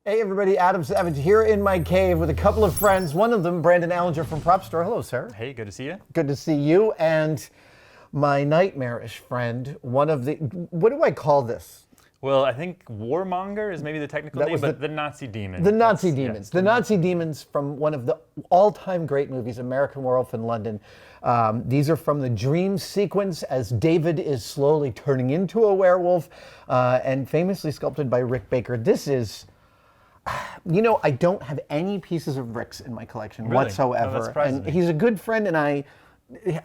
Hey everybody, Adam Savage here in my cave with a couple of friends. One of them, Brandon Allinger from Prop Store. Hello, sir. Hey, good to see you. Good to see you. And my nightmarish friend, one of the, what do I call this? Well, I think warmonger is maybe the technical name, but the Nazi demon. The Nazi demons. The Nazi demons from one of the all-time great movies, American Werewolf in London. These are from the dream sequence as David is slowly turning into a werewolf and famously sculpted by Rick Baker. This is... You know, I don't have any pieces of Rick's in my collection whatsoever. Oh, that surprises and me. he's a good friend, and I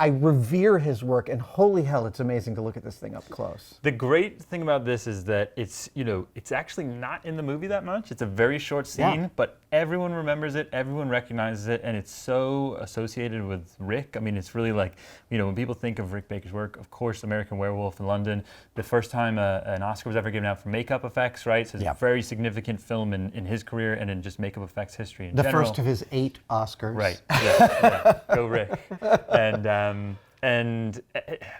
revere his work, and holy hell, it's amazing to look at this thing up close. The great thing about this is that it's, it's actually not in the movie that much. It's a very short scene, but everyone remembers it, everyone recognizes it, and it's so associated with Rick. I mean, it's really like, when people think of Rick Baker's work, of course, American Werewolf in London, the first time an Oscar was ever given out for makeup effects, right? So it's a very significant film in his career and in just makeup effects history in general. The first of his 8 Oscars. Right, yeah. Go Rick. And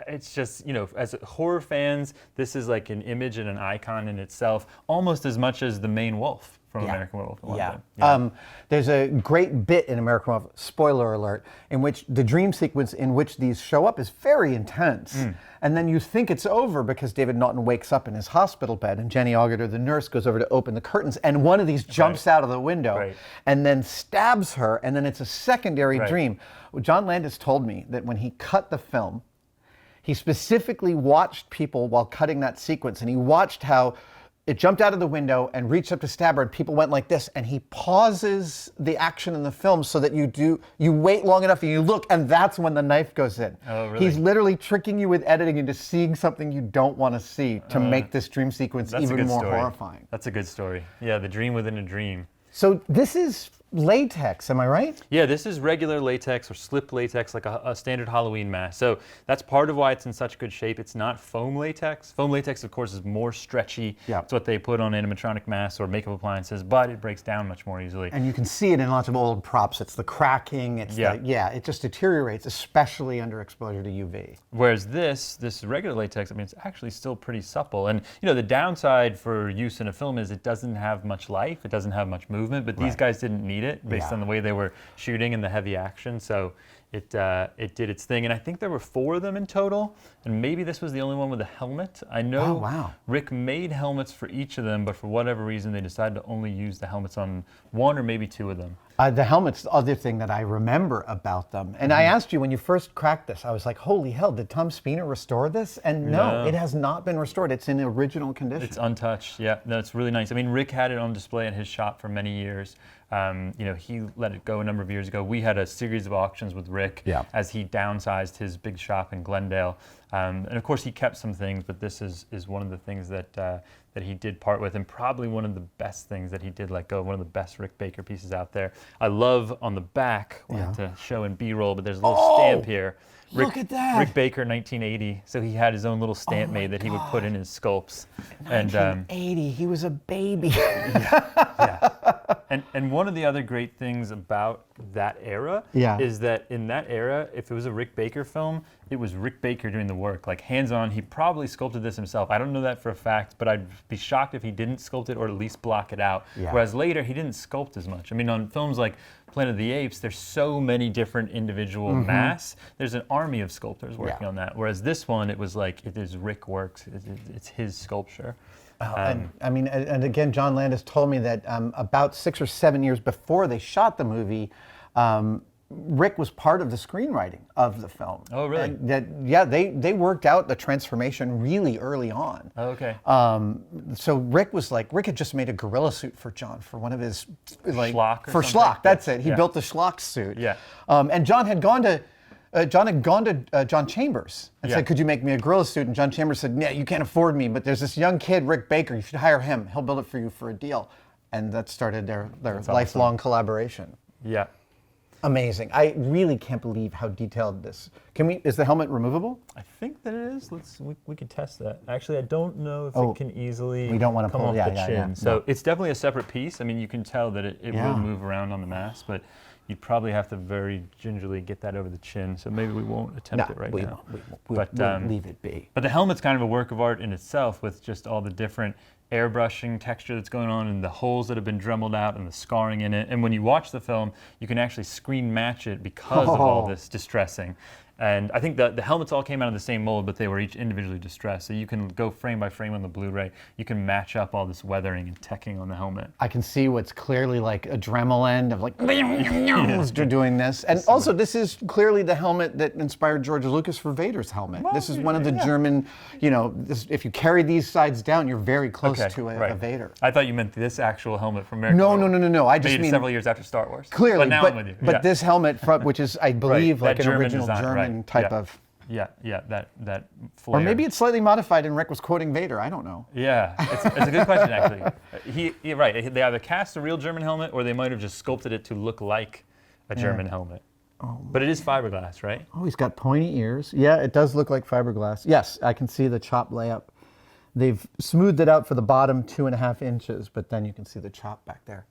it's just, as horror fans, this is like an image and an icon in itself, almost as much as the main wolf from American Werewolf in London. There's a great bit in American Werewolf, spoiler alert, in which the dream sequence in which these show up is very intense. And then you think it's over because David Naughton wakes up in his hospital bed and Jenny Agutter, the nurse, goes over to open the curtains and one of these jumps out of the window and then stabs her, and then it's a secondary dream. Well, John Landis told me that when he cut the film, he specifically watched people while cutting that sequence, and he watched how it jumped out of the window and reached up to stab her, and people went like this, and he pauses the action in the film so that you wait long enough and you look, and that's when the knife goes in. Oh, really? He's literally tricking you with editing into seeing something you don't want to see to make this dream sequence even more horrifying. That's a good story. Yeah, the dream within a dream. So this is latex, am I right? Yeah, this is regular latex or slip latex, like a standard Halloween mask. So that's part of why it's in such good shape. It's not foam latex. Foam latex, of course, is more stretchy. It's what they put on animatronic masks or makeup appliances, but it breaks down much more easily. And you can see it in lots of old props. It's the cracking. It's it just deteriorates, especially under exposure to UV. Whereas this regular latex, I mean, it's actually still pretty supple. And the downside for use in a film is it doesn't have much life. It doesn't have much movement. But these guys didn't need it based on the way they were shooting and the heavy action. So it did its thing. And I think there were 4 of them in total. And maybe this was the only one with a helmet. I know Rick made helmets for each of them, but for whatever reason, they decided to only use the helmets on 1 or maybe 2 of them. The helmet's the other thing that I remember about them. And I asked you when you first cracked this, I was like, holy hell, did Tom Spina restore this? And no, it has not been restored. It's in original condition. It's untouched, yeah. No, it's really nice. I mean, Rick had it on display at his shop for many years. He let it go a number of years ago. We had a series of auctions with Rick as he downsized his big shop in Glendale. And of course, he kept some things, but this is one of the things that he did part with, and probably one of the best things that he did let go, one of the best Rick Baker pieces out there. I love on the back, we'll have to show in B-roll, but there's a little stamp here. Look at that. Rick Baker, 1980. So he had his own little stamp made that he would put in his sculpts. 1980, he was a baby. And one of the other great things about that era is that in that era, if it was a Rick Baker film, it was Rick Baker doing the work, like hands-on. He probably sculpted this himself. I don't know that for a fact, but I'd be shocked if he didn't sculpt it or at least block it out. Whereas later, he didn't sculpt as much. I mean, on films like Planet of the Apes, there's so many different individual masks. There's an army of sculptors working on that. Whereas this one, it was like, it is Rick works. It's his sculpture. And again, John Landis told me that about 6 or 7 years before they shot the movie, Rick was part of the screenwriting of the film. Oh, really? And they worked out the transformation really early on. Oh, okay. So Rick had just made a gorilla suit for John for one of his Schlock or for something? Schlock. That's it. He built the Schlock suit. Yeah. And John had gone to John Chambers and said, could you make me a gorilla suit? And John Chambers said, yeah, you can't afford me, but there's this young kid, Rick Baker, you should hire him. He'll build it for you for a deal. And that started their lifelong collaboration. Yeah. Amazing. I really can't believe how detailed this. Is the helmet removable? I think that it is. We can test that. Actually, I don't know if it can easily we don't want to come pull, off the chin. So it's definitely a separate piece. I mean, you can tell that it will move around on the mask, but you'd probably have to very gingerly get that over the chin. So maybe we won't attempt it right now. We'll leave it be. But the helmet's kind of a work of art in itself with just all the different airbrushing texture that's going on and the holes that have been dremeled out and the scarring in it. And when you watch the film, you can actually screen match it because of all this distressing. And I think the helmets all came out of the same mold, but they were each individually distressed. So you can go frame by frame on the Blu-ray. You can match up all this weathering and teching on the helmet. I can see what's clearly like a Dremel end of like they're doing this. And also, this is clearly the helmet that inspired George Lucas for Vader's helmet. Well, this is one of the German, if you carry these sides down, you're very close to a Vader. I thought you meant this actual helmet from American Werewolf. No. I just made mean several years after Star Wars. Clearly, but now I'm with you. But this helmet, which is, I believe, like an German original design, German type of. That flare. Or maybe it's slightly modified and Rick was quoting Vader, I don't know. Yeah, it's a good question actually. You're right, they either cast a real German helmet or they might have just sculpted it to look like a German helmet. Oh, but it is fiberglass, right? Oh, he's got pointy ears. Yeah, it does look like fiberglass. Yes, I can see the chop layup. They've smoothed it out for the bottom 2.5 inches, but then you can see the chop back there.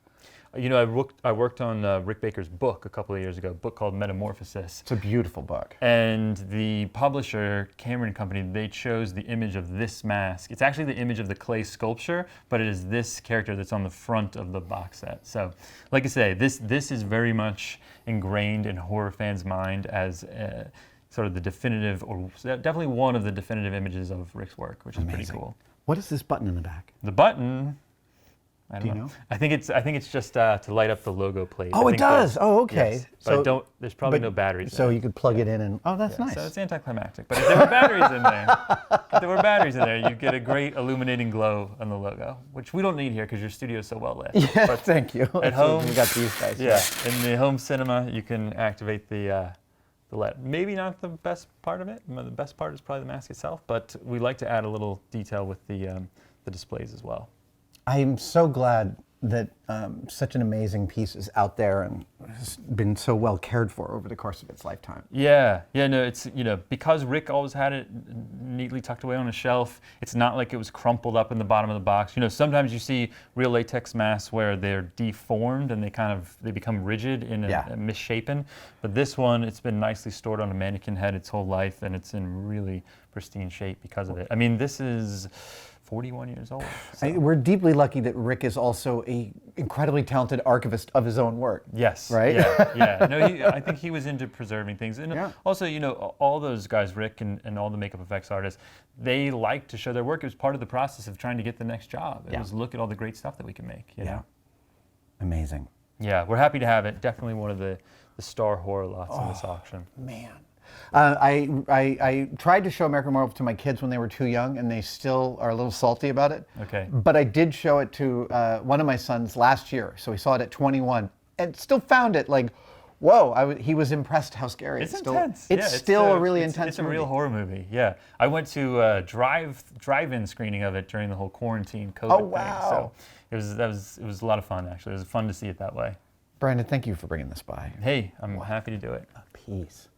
I worked on Rick Baker's book a couple of years ago, a book called Metamorphosis. It's a beautiful book. And the publisher, Cameron Company, they chose the image of this mask. It's actually the image of the clay sculpture, but it is this character that's on the front of the box set. So, like I say, this is very much ingrained in horror fans' mind as sort of the definitive, or definitely one of the definitive images of Rick's work, which is pretty cool. What is this button in the back? The button... I don't know. I think it's just to light up the logo plate. Oh, it does. Oh, okay. Yes, but there's probably no batteries. So you could plug it in and that's nice. So it's anticlimactic. But if there were batteries in there, you get a great illuminating glow on the logo, which we don't need here because your studio is so well lit. Yeah, but thank you. At home, we got these guys. Yeah, in the home cinema, you can activate the LED. Maybe not the best part of it. The best part is probably the mask itself, but we like to add a little detail with the displays as well. I'm so glad that such an amazing piece is out there and has been so well cared for over the course of its lifetime. Yeah, no, it's, because Rick always had it neatly tucked away on a shelf, it's not like it was crumpled up in the bottom of the box. Sometimes you see real latex masks where they're deformed and they become rigid and misshapen. But this one, it's been nicely stored on a mannequin head its whole life, and it's in really pristine shape because of it. I mean, this is 41 years old. So. We're deeply lucky that Rick is also an incredibly talented archivist of his own work. Yes. Right? Yeah. No, I think he was into preserving things. And also, all those guys, Rick and all the makeup effects artists, they like to show their work. It was part of the process of trying to get the next job. It was look at all the great stuff that we can make. You know? Amazing. Yeah, we're happy to have it. Definitely one of the star horror lots in this auction. Man. I tried to show American Werewolf to my kids when they were too young, and they still are a little salty about it. Okay. But I did show it to one of my sons last year, so he saw it at 21, and still found it like, whoa! He was impressed how scary it's intense. It's still a really intense movie. It's a real horror movie. Yeah, I went to a drive-in screening of it during the whole quarantine COVID thing. So it was a lot of fun actually. It was fun to see it that way. Brandon, thank you for bringing this by. Hey, I'm happy to do it. A piece.